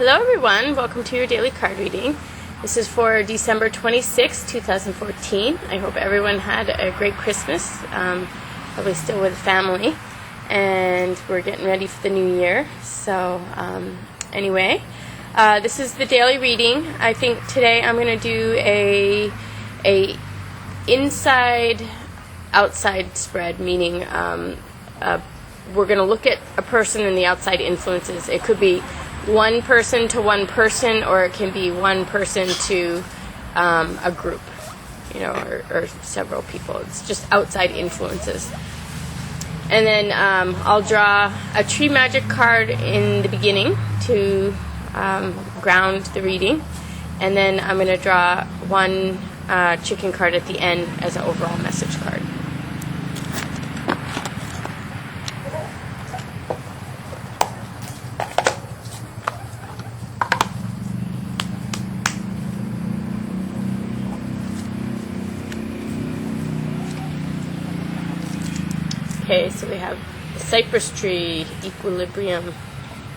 Hello everyone, welcome to your daily card reading. This is for December 26, 2014. I hope everyone had a great Christmas, probably still with family, and we're getting ready for the new year. So anyway, this is the daily reading. I think today I'm going to do a inside-outside spread, meaning we're going to look at a person and the outside influences. It could be one person to one person, or it can be one person to a group, or several people. It's just outside influences. And then I'll draw a tree magic card in the beginning to ground the reading, and then I'm going to draw one chicken card at the end as an overall message card. Okay, so we have the cypress tree, equilibrium,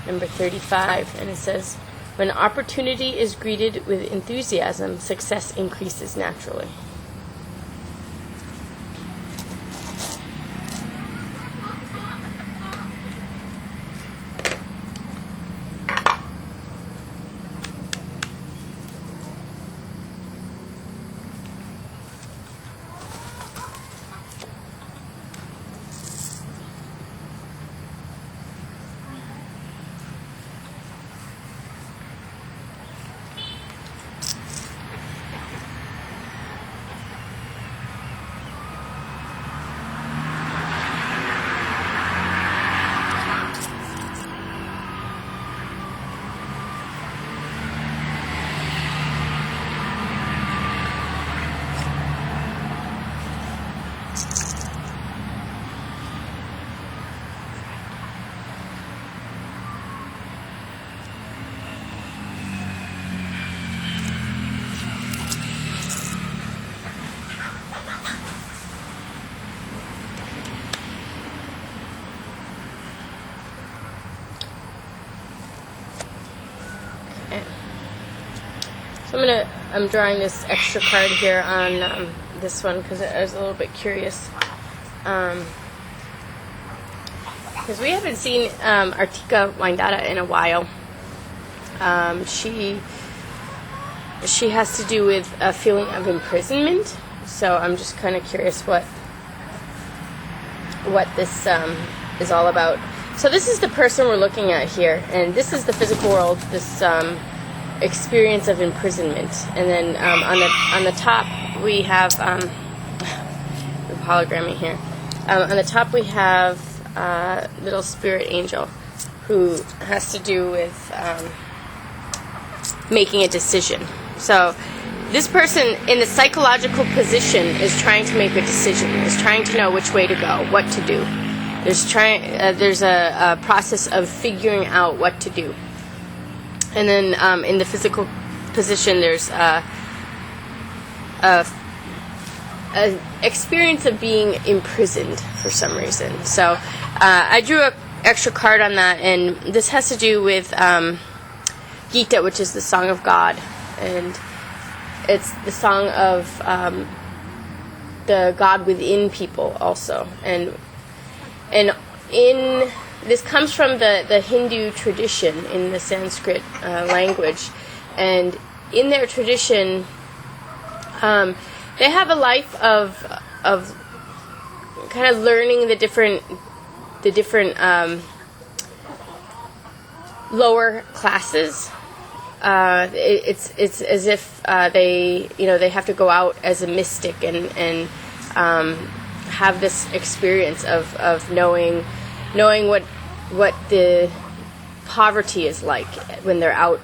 number 35, and it says, when opportunity is greeted with enthusiasm, success increases naturally. So I'm drawing this extra card here on this one because I was a little bit curious. Because we haven't seen Artika Waindata in a while. She has to do with a feeling of imprisonment. So I'm just kind of curious what this is all about. So this is the person we're looking at here, and this is the physical world. This experience of imprisonment, and then on the top we have hologramming here. On the top we have little spirit angel, who has to do with making a decision. So this person in the psychological position is trying to make a decision, is trying to know which way to go, what to do. There's a process of figuring out what to do. And then in the physical position, there's an experience of being imprisoned for some reason. So I drew an extra card on that, and this has to do with Gita, which is the song of God. And it's the song of the God within people also. And in this comes from the Hindu tradition in the Sanskrit language, and in their tradition, they have a life of kind of learning the different lower classes. It's as if they have to go out as a mystic and have this experience of knowing what the poverty is like when they're out,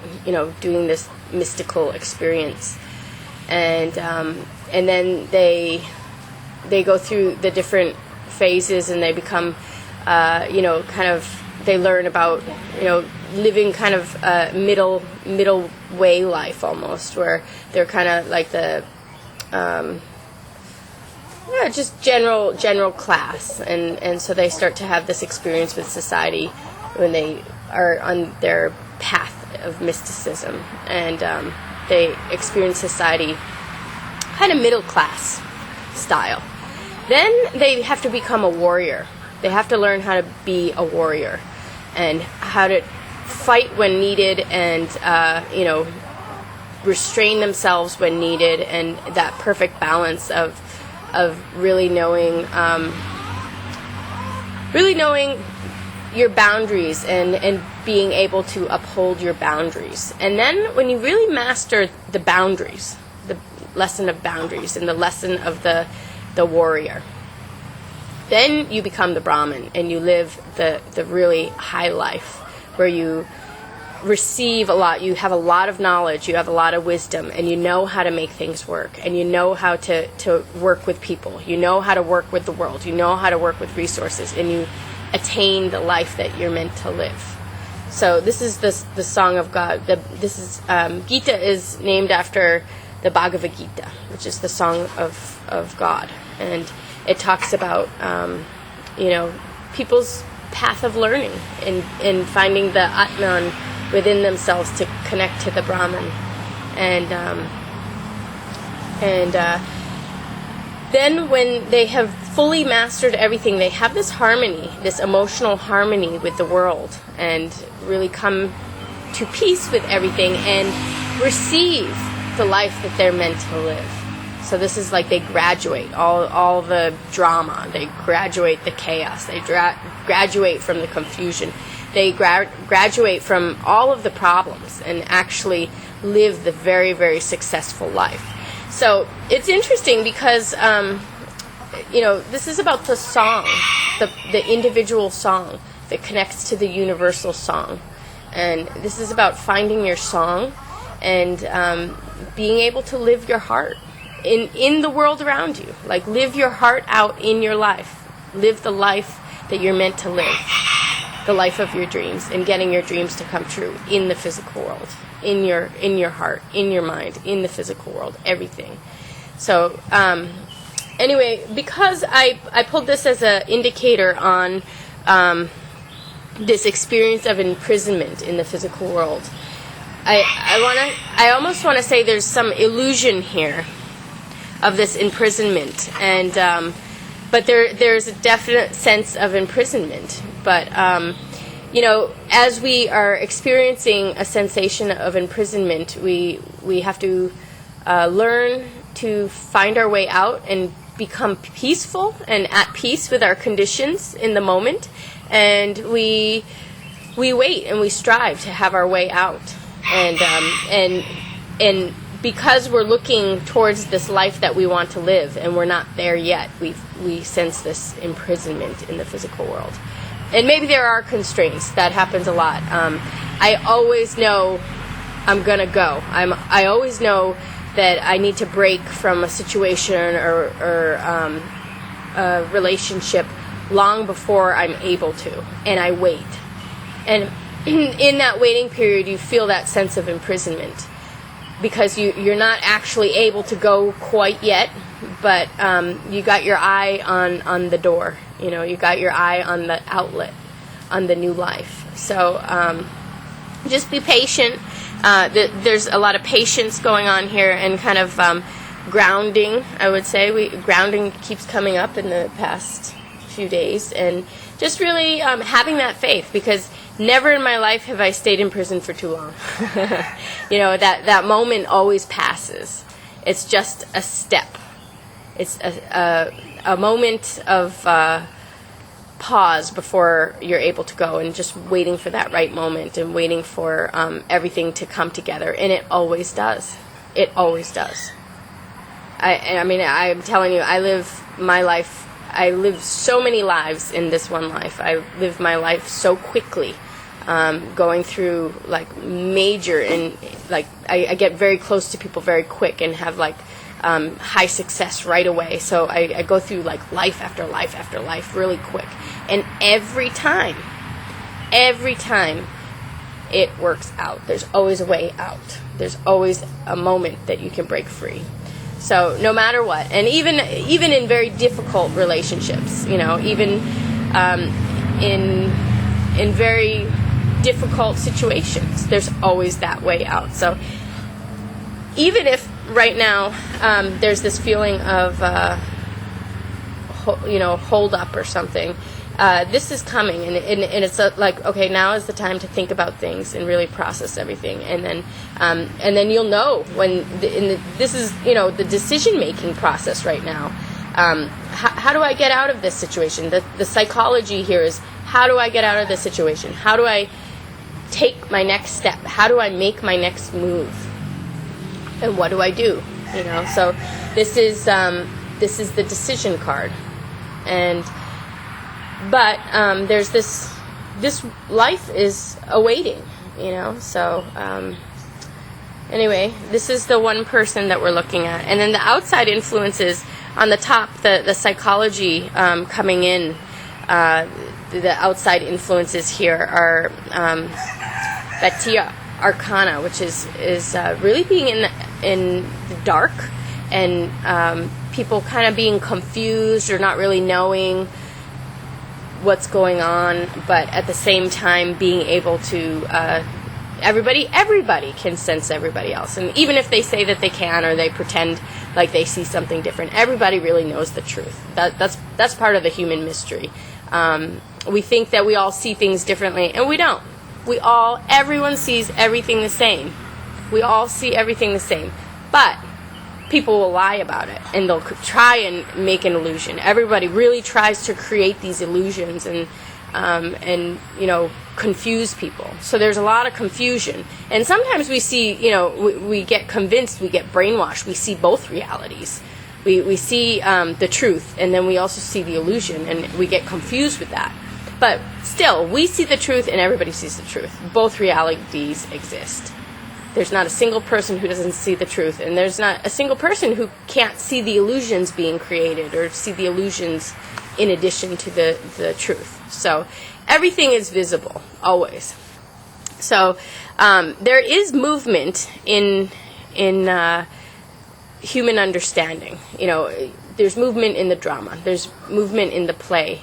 doing this mystical experience, and then they go through the different phases, and they become, they learn about, living kind of middle way life almost, where they're kind of like the just general class, and so they start to have this experience with society when they are on their path of mysticism, and they experience society kind of middle class style. Then they have to become a warrior. They have to learn how to be a warrior and how to fight when needed, and restrain themselves when needed, and that perfect balance of really knowing your boundaries and being able to uphold your boundaries. And then when you really master the boundaries, the lesson of boundaries and the lesson of the warrior, then you become the Brahmin, and you live the really high life where you receive a lot, you have a lot of knowledge, you have a lot of wisdom, and you know how to make things work, and you know how to work with people, you know how to work with the world, you know how to work with resources, and you attain the life that you're meant to live. So this is the Song of God. Gita is named after the Bhagavad Gita, which is the Song of God, and it talks about people's path of learning and finding the Atman within themselves to connect to the Brahman, and then when they have fully mastered everything, they have this harmony, this emotional harmony with the world, and really come to peace with everything and receive the life that they're meant to live. So this is like they graduate all the drama, they graduate the chaos, they graduate from the confusion, they graduate from all of the problems and actually live the very, very successful life. So it's interesting because, this is about the song, the individual song that connects to the universal song. And this is about finding your song and being able to live your heart in the world around you. Like, live your heart out in your life. Live the life that you're meant to live. The life of your dreams, and getting your dreams to come true in the physical world, in your heart, in your mind, in the physical world, everything. So anyway, because I pulled this as an indicator on this experience of imprisonment in the physical world, I almost want to say there's some illusion here of this imprisonment, and but there's a definite sense of imprisonment. But as we are experiencing a sensation of imprisonment, we have to learn to find our way out and become peaceful and at peace with our conditions in the moment, and we wait and we strive to have our way out, and because we're looking towards this life that we want to live and we're not there yet, we sense this imprisonment in the physical world. And maybe there are constraints. That happens a lot. I always know I'm gonna go. I always know that I need to break from a situation or a relationship long before I'm able to, and I wait. And in that waiting period, you feel that sense of imprisonment because you're not actually able to go quite yet, but you got your eye on the door. You got your eye on the outlet, on the new life. So just be patient. There's a lot of patience going on here, and kind of grounding, I would say. Grounding keeps coming up in the past few days, and just really having that faith, because never in my life have I stayed in prison for too long. That moment always passes. It's just a step. It's a moment of pause before you're able to go, and just waiting for that right moment and waiting for everything to come together. And it always does. It always does. I'm telling you, I live my life. I live so many lives in this one life. I live my life so quickly, going through major, and I get very close to people very quick and have high success right away. So I go through life after life after life really quick. And every time it works out. There's always a way out. There's always a moment that you can break free. So no matter what, and even in very difficult relationships, even in very difficult situations. There's always that way out. So even if right now there's this feeling of hold up or something, this is coming, and it's like, okay, now is the time to think about things and really process everything, and then you'll know when this is the decision making process right now. How do I get out of this situation? The psychology here is, how do I get out of this situation? How do I take my next step? How do I make my next move? And what do I do? So this is the decision card, but there's this life is awaiting, So anyway, this is the one person that we're looking at, and then the outside influences on the top, the psychology coming in. The outside influences here are Batia Arcana, which is really being in the dark, and people kind of being confused or not really knowing what's going on, but at the same time being able to everybody can sense everybody else, and even if they say that they can, or they pretend like they see something different, everybody really knows the truth. That's part of the human mystery. We think that we all see things differently, and we don't. Everyone sees everything the same. We all see everything the same, but people will lie about it, and they'll try and make an illusion. Everybody really tries to create these illusions and confuse people. So there's a lot of confusion, and sometimes we see, we get convinced, we get brainwashed. We see both realities. We see the truth, and then we also see the illusion, and we get confused with that. But still, we see the truth, and everybody sees the truth. Both realities exist. There's not a single person who doesn't see the truth, and there's not a single person who can't see the illusions being created, or see the illusions in addition to the truth. So everything is visible, always. So there is movement in human understanding. There's movement in the drama. There's movement in the play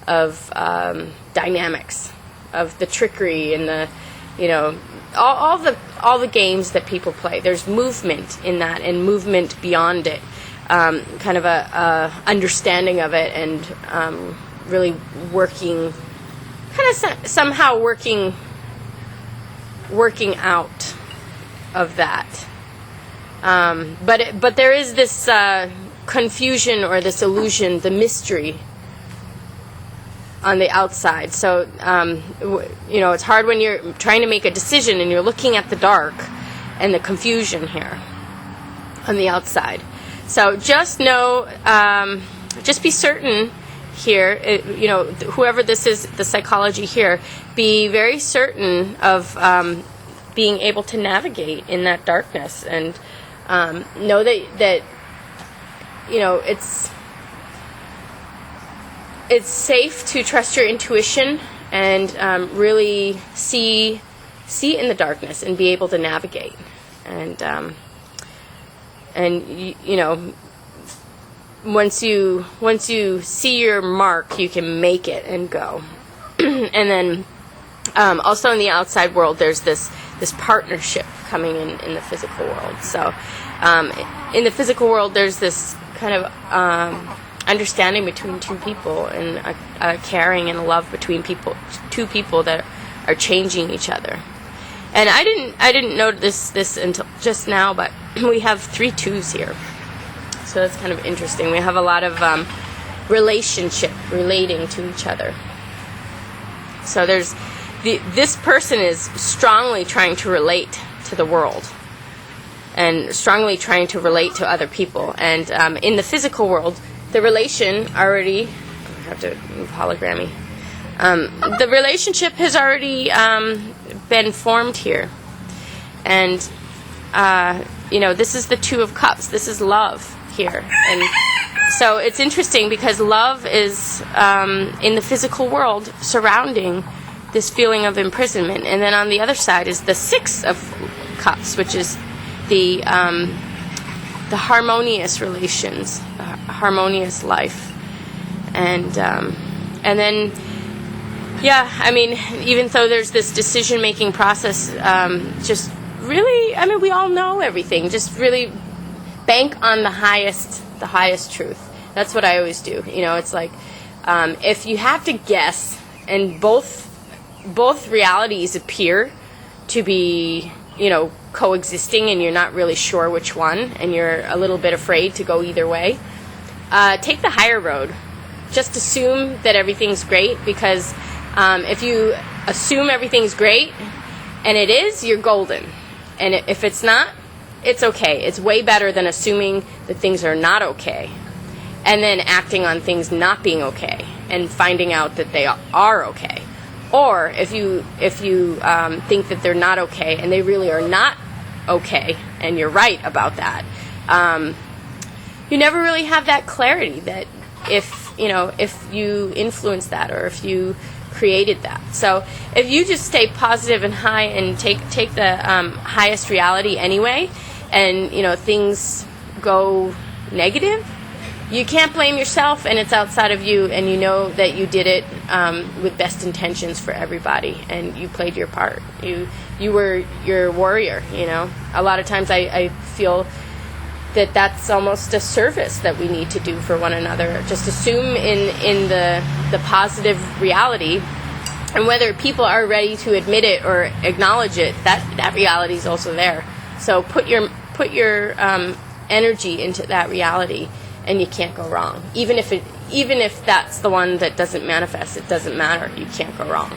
of dynamics, of the trickery and the, all the games that people play. There's movement in that, and movement beyond it, kind of a understanding of it, and really working, somehow working out of that. But there is this confusion, or this illusion, the mystery on the outside. So it's hard when you're trying to make a decision and you're looking at the dark and the confusion here on the outside. So just know, just be certain here, whoever this is, the psychology here, be very certain of being able to navigate in that darkness, and know that it's safe to trust your intuition, and really see in the darkness and be able to navigate, and once you see your mark, you can make it and go. And then also in the outside world, there's this partnership coming in the physical world. So in the physical world, there's this kind of understanding between two people, and a caring and a love between two people that are changing each other. And I didn't notice this until just now, but we have 3 twos here, so that's kind of interesting. We have a lot of relating to each other. So there's this person is strongly trying to relate to the world, and strongly trying to relate to other people. And in the physical world, the relation already, I have to move hologrammy. The relationship has already been formed here. And, this is the 2 of Cups. This is love here. And so it's interesting because love is in the physical world surrounding this feeling of imprisonment. And then on the other side is the 6 of Cups, which is the harmonious relations, harmonious life, and then Yeah, I mean, even though there's this decision-making process, just really, I mean, we all know everything. Just really bank on the highest truth. That's what I always do. You know, it's like, if you have to guess, and both realities appear to be, you know, coexisting, and you're not really sure which one, and you're a little bit afraid to go either way, take the higher road. Just assume that everything's great, because if you assume everything's great, and it is, you're golden. And if it's not, it's okay. It's way better than assuming that things are not okay, and then acting on things not being okay, and finding out that they are okay. Or if you think that they're not okay, and they really are not okay, and you're right about that, you never really have that clarity that if you influence that, or if you created that. So if you just stay positive and high, and take the highest reality anyway, and things go negative, you can't blame yourself, and it's outside of you, and you know that you did it with best intentions for everybody, and you played your part. You were your warrior. A lot of times I feel that that's almost a service that we need to do for one another. Just assume in the positive reality, and whether people are ready to admit it or acknowledge it, that reality is also there. So put your energy into that reality, and you can't go wrong. Even if that's the one that doesn't manifest, it doesn't matter. You can't go wrong.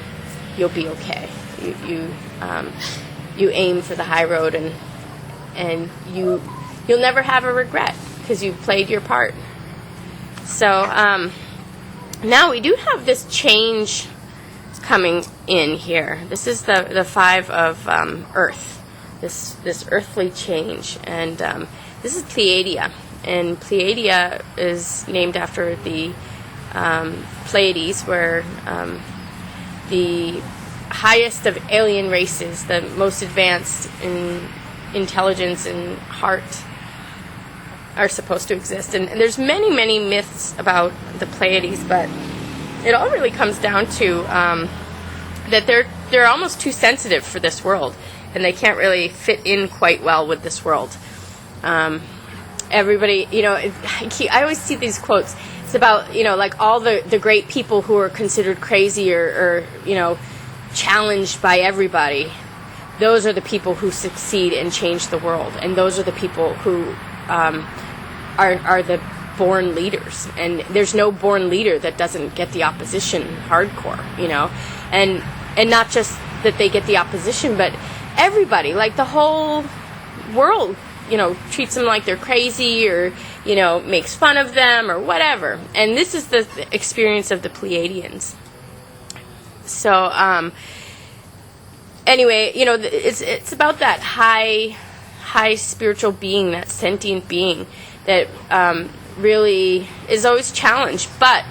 You'll be okay. You aim for the high road, and you'll never have a regret, because you've played your part. So now we do have this change coming in here. This is the 5 of Earth, this earthly change, and this is Pleiadia, and Pleiadia is named after the Pleiades, where the highest of alien races, the most advanced in intelligence and heart, are supposed to exist. And there's many, many myths about the Pleiades, but it all really comes down to that they're almost too sensitive for this world, and they can't really fit in quite well with this world. Everybody, I always see these quotes. It's about, like all the great people who are considered crazy or challenged by everybody. Those are the people who succeed and change the world, and those are the people who are the born leaders. And there's no born leader that doesn't get the opposition hardcore, and not just that they get the opposition, but everybody, like the whole world, treats them like they're crazy, or makes fun of them or whatever. And this is the experience of the Pleiadians. So anyway, it's about that high spiritual being, that sentient being that really is always challenged. But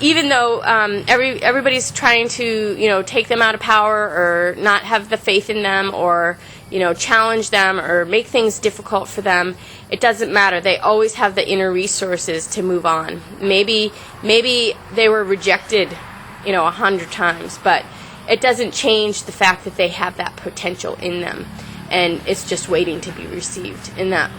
even though everybody's trying to take them out of power, or not have the faith in them, or challenge them, or make things difficult for them, it doesn't matter. They always have the inner resources to move on. Maybe they were rejected 100 times, but it doesn't change the fact that they have that potential in them, and it's just waiting to be received in that.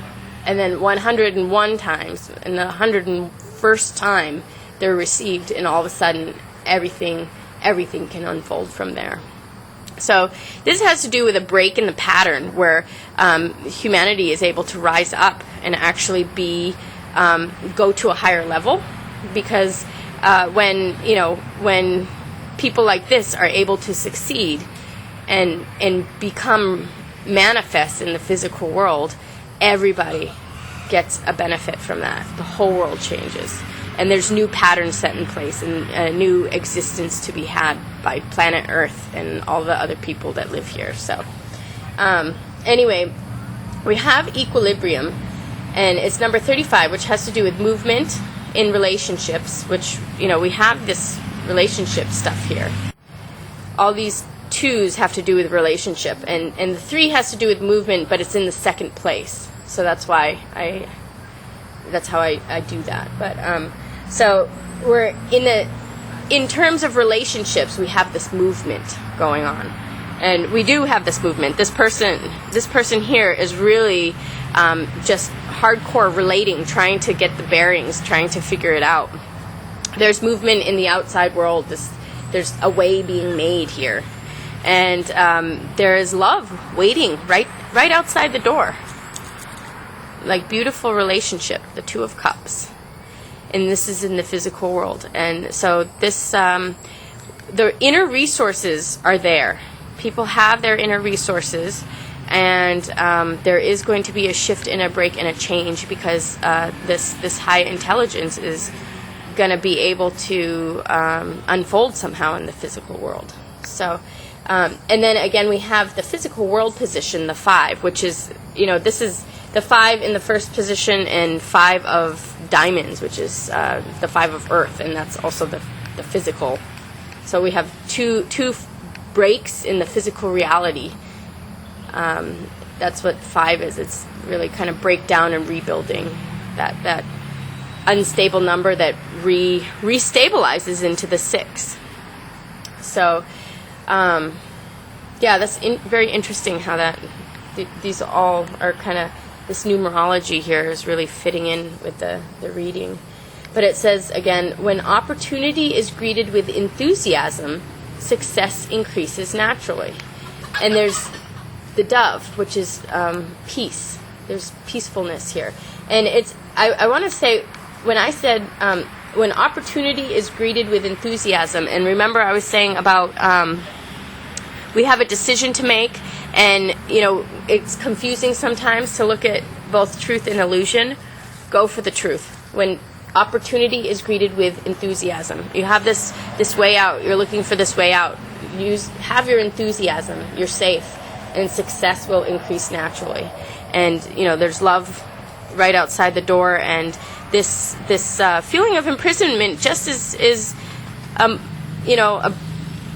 And then 101 times, and the 101st time they're received, and all of a sudden everything can unfold from there. So this has to do with a break in the pattern where humanity is able to rise up and actually go to a higher level, because when people like this are able to succeed and become manifest in the physical world, everybody gets a benefit from that. The whole world changes, and there's new patterns set in place, and a new existence to be had by planet Earth and all the other people that live here. So anyway, we have equilibrium, and it's number 35, which has to do with movement in relationships, which we have this relationship stuff here. All these 2s have to do with relationship, and the 3 has to do with movement, but it's in the second place. So that's why that's how I do that. But so we're in in terms of relationships, we have this movement going on, and we do have this movement. This person here is really just hardcore relating, trying to get the bearings, trying to figure it out. There's movement in the outside world. There's a way being made here, and there is love waiting right outside the door, like beautiful relationship, the Two of Cups. And this is in the physical world. And so this, the inner resources are there. People have their inner resources, and there is going to be a shift and a break and a change, because this high intelligence is going to be able to unfold somehow in the physical world. So, and then again, we have the physical world position, the 5, which is, this is the 5 in the first position, and 5 of diamonds, which is the 5 of earth, and that's also the physical. So we have two breaks in the physical reality. That's what 5 is. It's really kind of breakdown and rebuilding, that unstable number that restabilizes into the 6. So that's very interesting how these all are kind of, this numerology here is really fitting in with the reading. But it says, again, when opportunity is greeted with enthusiasm, success increases naturally. And there's the dove, which is peace. There's peacefulness here. And I want to say, when I said, when opportunity is greeted with enthusiasm, and remember I was saying about we have a decision to make, and it's confusing sometimes to look at both truth and illusion. Go for the truth. When opportunity is greeted with enthusiasm, you have this way out, you're looking for this way out, have your enthusiasm, you're safe, and success will increase naturally. And there's love right outside the door, and this feeling of imprisonment just is a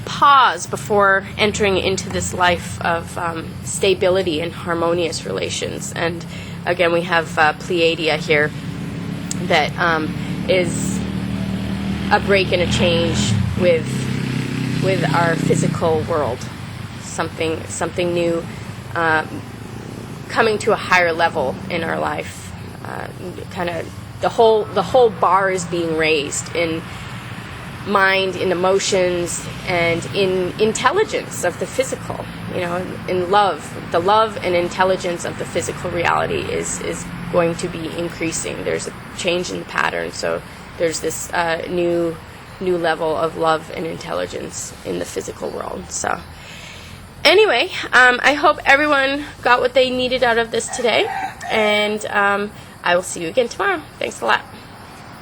pause before entering into this life of stability and harmonious relations. And again, we have Pleiadia here, that is a break and a change with our physical world. Something new coming to a higher level in our life. Kind of the whole bar is being raised in mind, in emotions, and in intelligence of the physical, in love. The love and intelligence of the physical reality is going to be increasing. There's a change in the pattern, so there's this new level of love and intelligence in the physical world. So anyway, I hope everyone got what they needed out of this today, and I will see you again tomorrow. Thanks a lot.